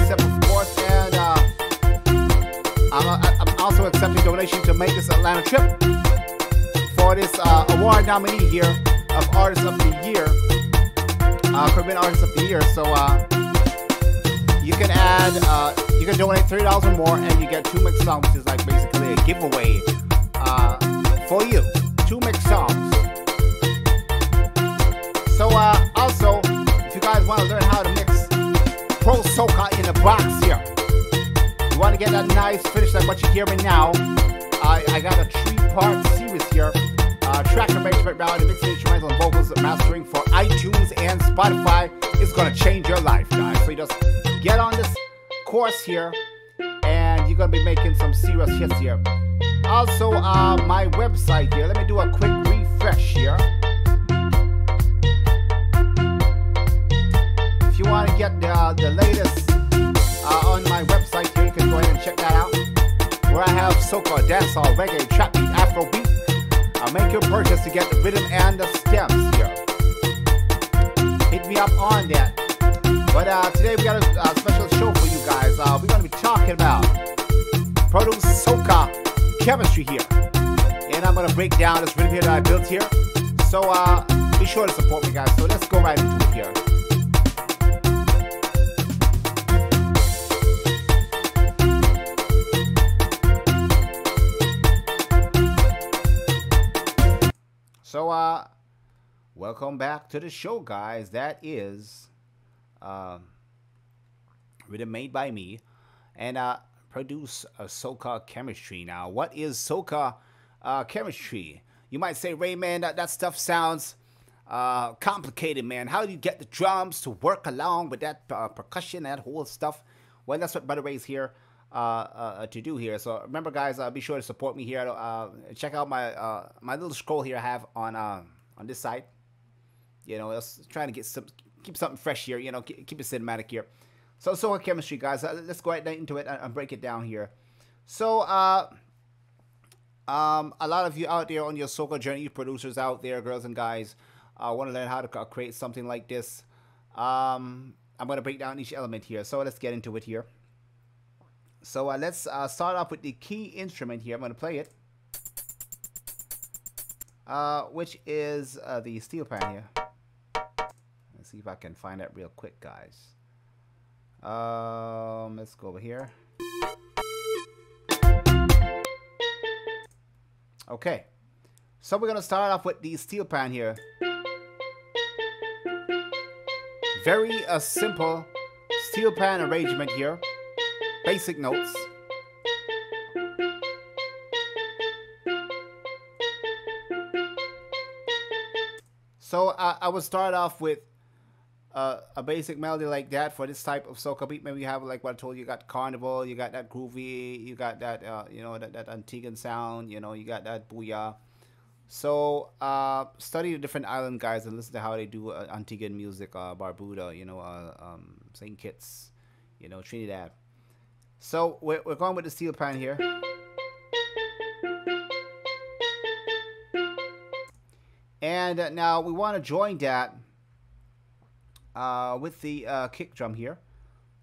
accept, of course, and I'm also accepting donation to make this Atlanta trip for this award nominee here of Artist of the Year, Caribbean Artist of the Year. So you can add, you can donate $30 or more, and you get 2 mixed songs, which is like basically a giveaway for you. 2 mixed songs. So also, if you guys want to learn how to mix pro soca in a box here, you want to get that nice finish like what you're hearing now, I got a 3-part series here. Track arrangement, melody, mixing, instrumental, and vocals, mastering for iTunes and Spotify is going to change your life, guys. So you just get on this course here, and you're going to be making some serious hits here. Also, my website here, let me do a quick refresh here. If you want to get the latest on my website here, you can go ahead and check that out, where I have soca, dancehall, reggae, trap beat, afro beat. Make your purchase to get the rhythm and the stems here. Hit me up on that. But today we got a special show for you guys. We're going to be talking about produce soca chemistry here, and I'm going to break down this rhythm here that I built here. So be sure to support me, guys. So let's go right into it here. So, welcome back to the show, guys. That is rhythm made by me, and produce a soca chemistry. Now, what is soca chemistry? You might say, Ray, man, that stuff sounds complicated, man. How do you get the drums to work along with that percussion, that whole stuff? Well, that's what Brother Ray's here to do here. So remember, guys, be sure to support me here. Check out my my little scroll here I have on this side. You know, just trying to keep something fresh here. You know, keep it cinematic here. So soca chemistry, guys. Let's go right into it and break it down here. So a lot of you out there on your soca journey, you producers out there, girls and guys, want to learn how to create something like this. I'm gonna break down each element here. So let's get into it here. So let's start off with the key instrument here. I'm going to play it, which is the steel pan here. Let's see if I can find that real quick, guys. Let's go over here. Okay, so we're going to start off with the steel pan here. Very simple steel pan arrangement here. Basic notes. So I would start off with a basic melody like that for this type of soca beat. Maybe you have, like what I told you, you got carnival, you got that groovy, you got that you know, that Antiguan sound, you know, you got that booyah. So study the different island guys and listen to how they do Antiguan music, Barbuda, you know, St. Kitts, you know, Trinidad. So we're going with the steel pan here. And now we want to join that with the kick drum here.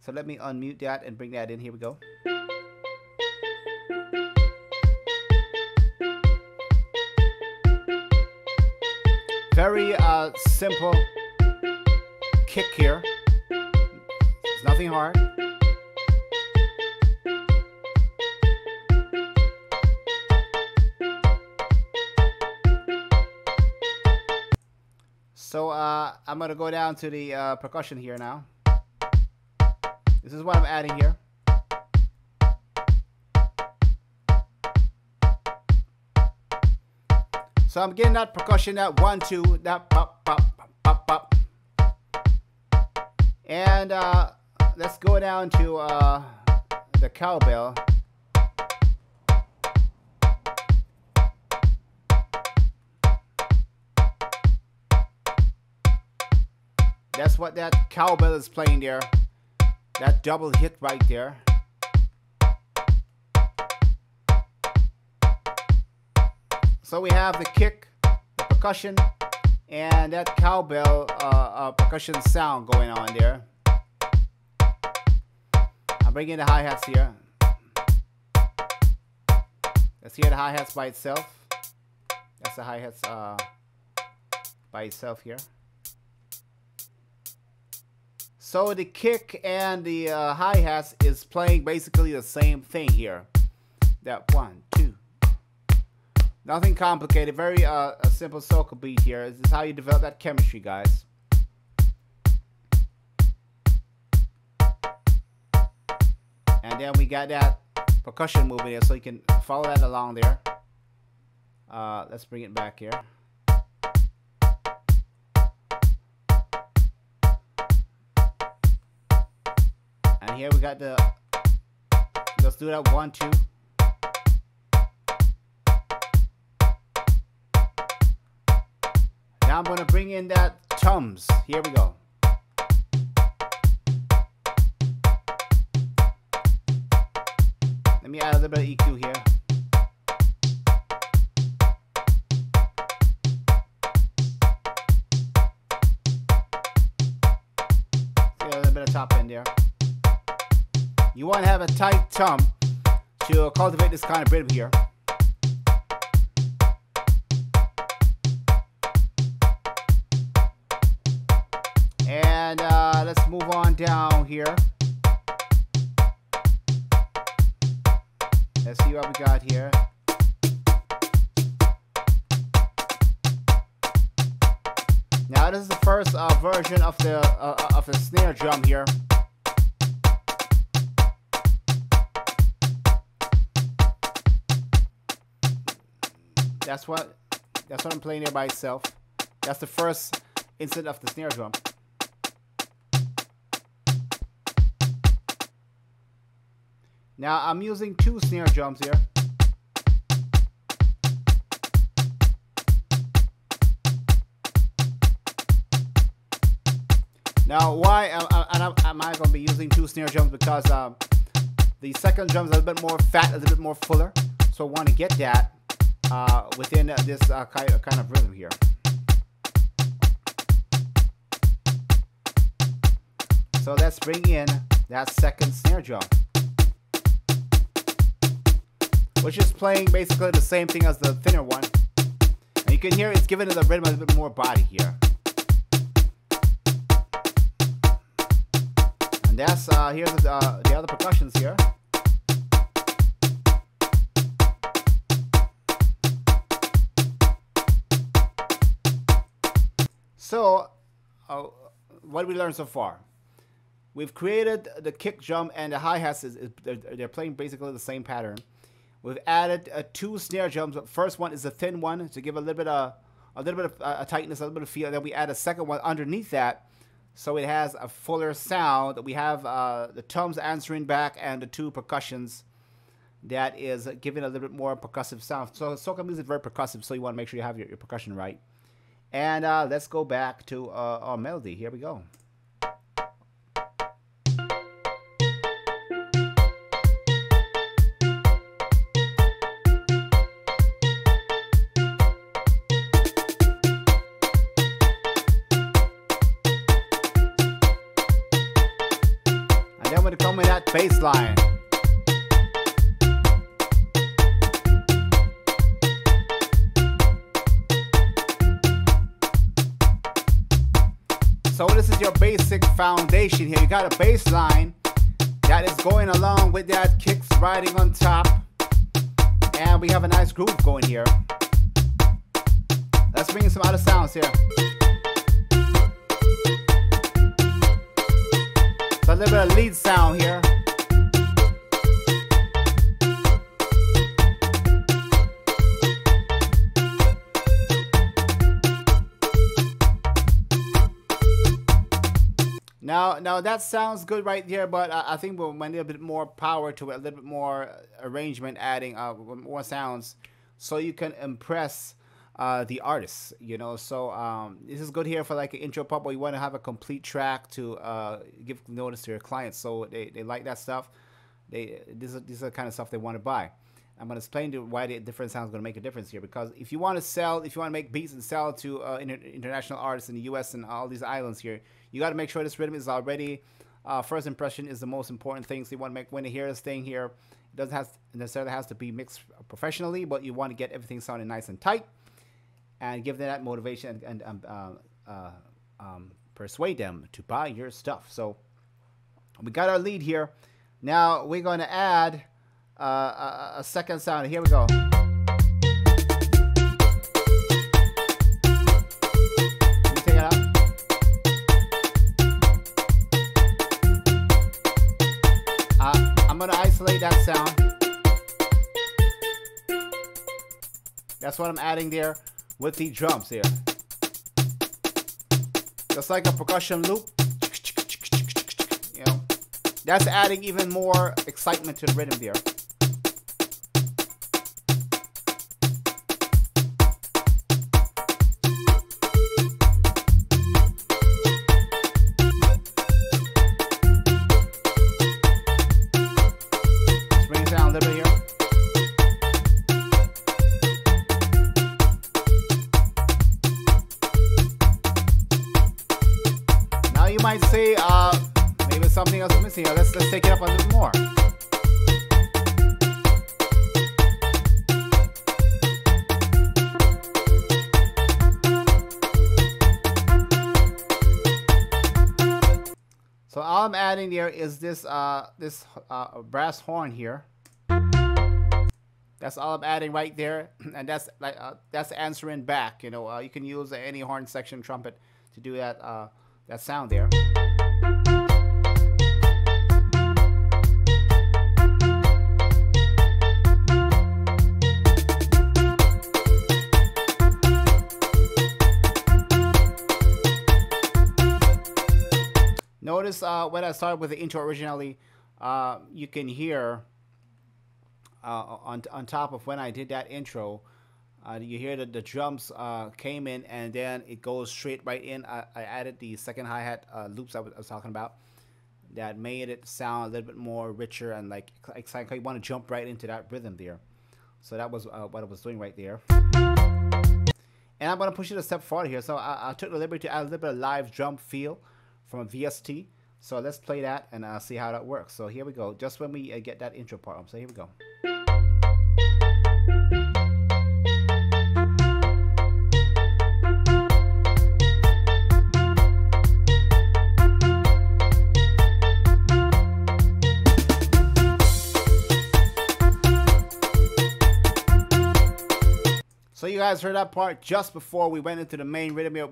So let me unmute that and bring that in. Here we go. Very simple kick here. It's nothing hard. So I'm going to go down to the percussion here now. This is what I'm adding here. So I'm getting that percussion, that 1, 2, that pop, pop, pop, pop. And let's go down to the cowbell. That's what that cowbell is playing there. That double hit right there. So we have the kick, the percussion, and that cowbell percussion sound going on there. I'm bringing the hi-hats here. Let's hear the hi-hats by itself. That's the hi-hats by itself here. So the kick and the hi-hats is playing basically the same thing here. That 1, 2. Nothing complicated. Very a simple soca beat here. This is how you develop that chemistry, guys. And then we got that percussion moving here, so you can follow that along there. Let's bring it back here. And here we got the, let's do that 1, 2. Now I'm going to bring in that tums. Here we go. Let me add a little bit of EQ here. See a little bit of top end there. You want to have a tight tum to cultivate this kind of rhythm here. And let's move on down here. Let's see what we got here. Now this is the first version of the snare drum here. That's what I'm playing there by itself. That's the first instant of the snare drum. Now I'm using 2 snare drums here. Now why am I going to be using 2 snare drums? Because the second drum is a little bit more fat, a little bit more fuller. So I want to get that within this kind of rhythm here. So let's bring in that second snare drum, which is playing basically the same thing as the thinner one. And you can hear it's giving it the rhythm a little bit more body here. And that's, here's the other percussions here. So, what did we learn so far? We've created the kick drum and the hi-hats, they're playing basically the same pattern. We've added 2 snare drums. The first one is a thin one to give a little bit of tightness, a little bit of feel. And then we add a second one underneath that, so it has a fuller sound. We have the tums answering back and the 2 percussions that is giving a little bit more percussive sound. So soca music is very percussive, so you want to make sure you have your percussion right. And let's go back to our melody. Here we go. And then we're going to come with that bass line. So this is your basic foundation here. You got a bass line that is going along with that kicks riding on top. And we have a nice groove going here. Let's bring in some other sounds here. So a little bit of lead sound here. Now that sounds good right there, but I think we'll need a bit more power to it, a little bit more arrangement, adding more sounds, so you can impress the artists, you know. So this is good here for like an intro pop, where you want to have a complete track to give notice to your clients, so they like that stuff. This is the kind of stuff they want to buy. I'm going to explain why the different sounds are going to make a difference here. Because if you want to sell, if you want to make beats and sell to international artists in the U.S. and all these islands here, you got to make sure this rhythm is already first impression is the most important thing. So you want to make when you hear this thing here, it doesn't have necessarily has to be mixed professionally, but you want to get everything sounding nice and tight, and give them that motivation and persuade them to buy your stuff. So we got our lead here. Now we're going to add a second sound. Here we go. Let me take it out. I'm going to isolate that sound. That's what I'm adding there with the drums here. Just like a percussion loop. You know, that's adding even more excitement to the rhythm there. Let's bring it down a little bit here. Now you might say, maybe something else is missing here. Let's take it up a little more. So all I'm adding there is this brass horn here. That's all I'm adding right there, and that's like that's answering back. You know, you can use any horn section trumpet to do that that sound there. Notice when I started with the intro originally, you can hear on top of when I did that intro, you hear that the drums came in and then it goes straight right in. I added the second hi-hat loops I was talking about that made it sound a little bit more richer and like exciting. You want to jump right into that rhythm there. So that was what I was doing right there. And I'm going to push it a step forward here. So I took the liberty to add a little bit of live drum feel from a VST. So let's play that and see how that works. So here we go. Just when we get that intro part. So here we go. So you guys heard that part just before we went into the main rhythm here.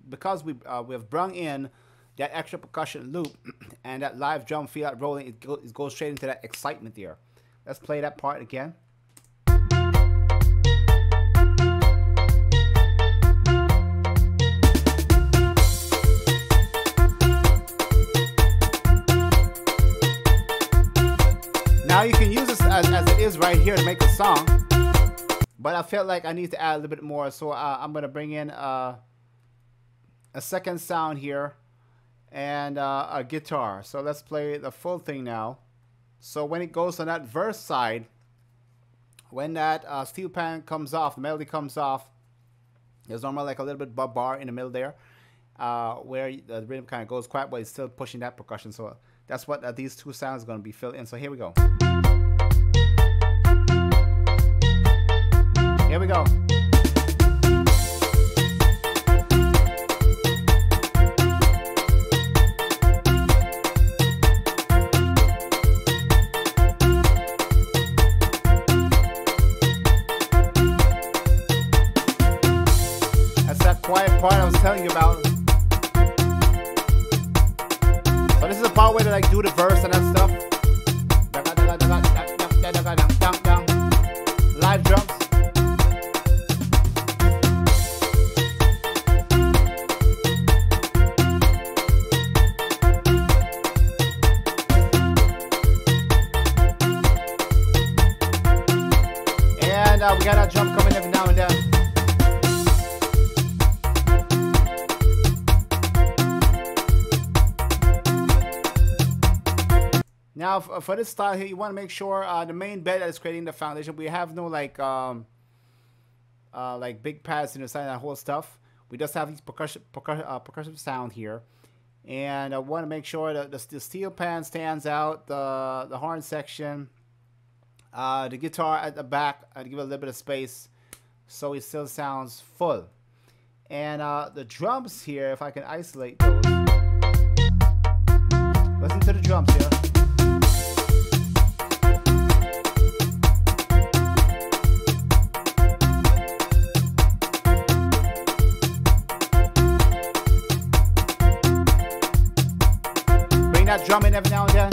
Because we have brung in that extra percussion loop and that live drum feel, that rolling, it goes straight into that excitement there. Let's play that part again. Now you can use this as it is right here to make the song. But I felt like I need to add a little bit more, so I'm going to bring in a second sound here and a guitar. So let's play the full thing now. So when it goes on that verse side, when that steel pan comes off, the melody comes off, there's normally like a little bit bar in the middle there where the rhythm kind of goes quiet, but it's still pushing that percussion. So that's what these two sounds are going to be filled in. So here we go. Here we go. That's that quiet part I was telling you about. So this is the part where they like do the verse and that stuff. Live drums. We got our drum coming every now and then. Now for this style here, you want to make sure the main bed that is creating the foundation, we have no like big pads in the side of that whole stuff. We just have these percussive sound here And I want to make sure that the steel pan stands out, the horn section, the guitar at the back, I'd give it a little bit of space so it still sounds full. And the drums here, if I can isolate those. Listen to the drums here. Bring that drum in every now and then.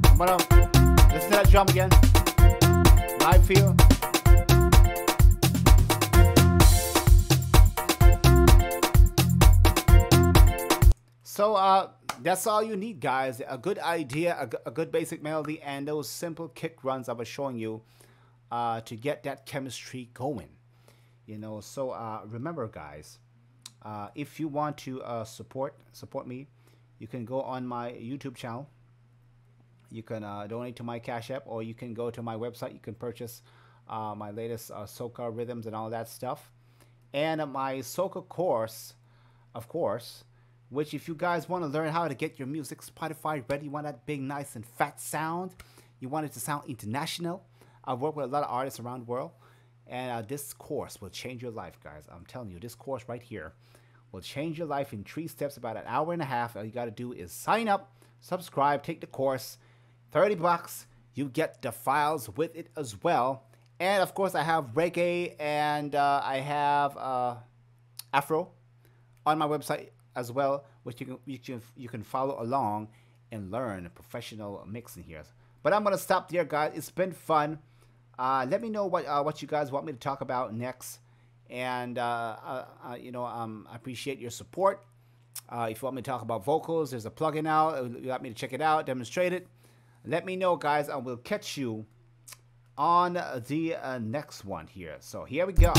I'm gonna listen to that drum again. Live feel. So that's all you need, guys. A good idea, a good basic melody, and those simple kick runs I was showing you to get that chemistry going. You know, so remember, guys, if you want to support me, you can go on my YouTube channel. You can donate to my Cash App, or you can go to my website. You can purchase my latest soca rhythms and all that stuff. And my soca course, of course, which if you guys want to learn how to get your music Spotify ready, you want that big, nice, and fat sound, you want it to sound international. I've worked with a lot of artists around the world, and this course will change your life, guys. I'm telling you, this course right here will change your life in 3 steps, about an hour and a half. All you got to do is sign up, subscribe, take the course. $30, you get the files with it as well. And of course I have reggae and I have Afro on my website as well, which you can follow along and learn professional mixing here. But I'm gonna stop there, guys. It's been fun. Let me know what you guys want me to talk about next, and you know, I appreciate your support. If you want me to talk about vocals, there's a plugin out. You want me to check it out, demonstrate it, let me know, guys. I will catch you on the next one here. So here we go.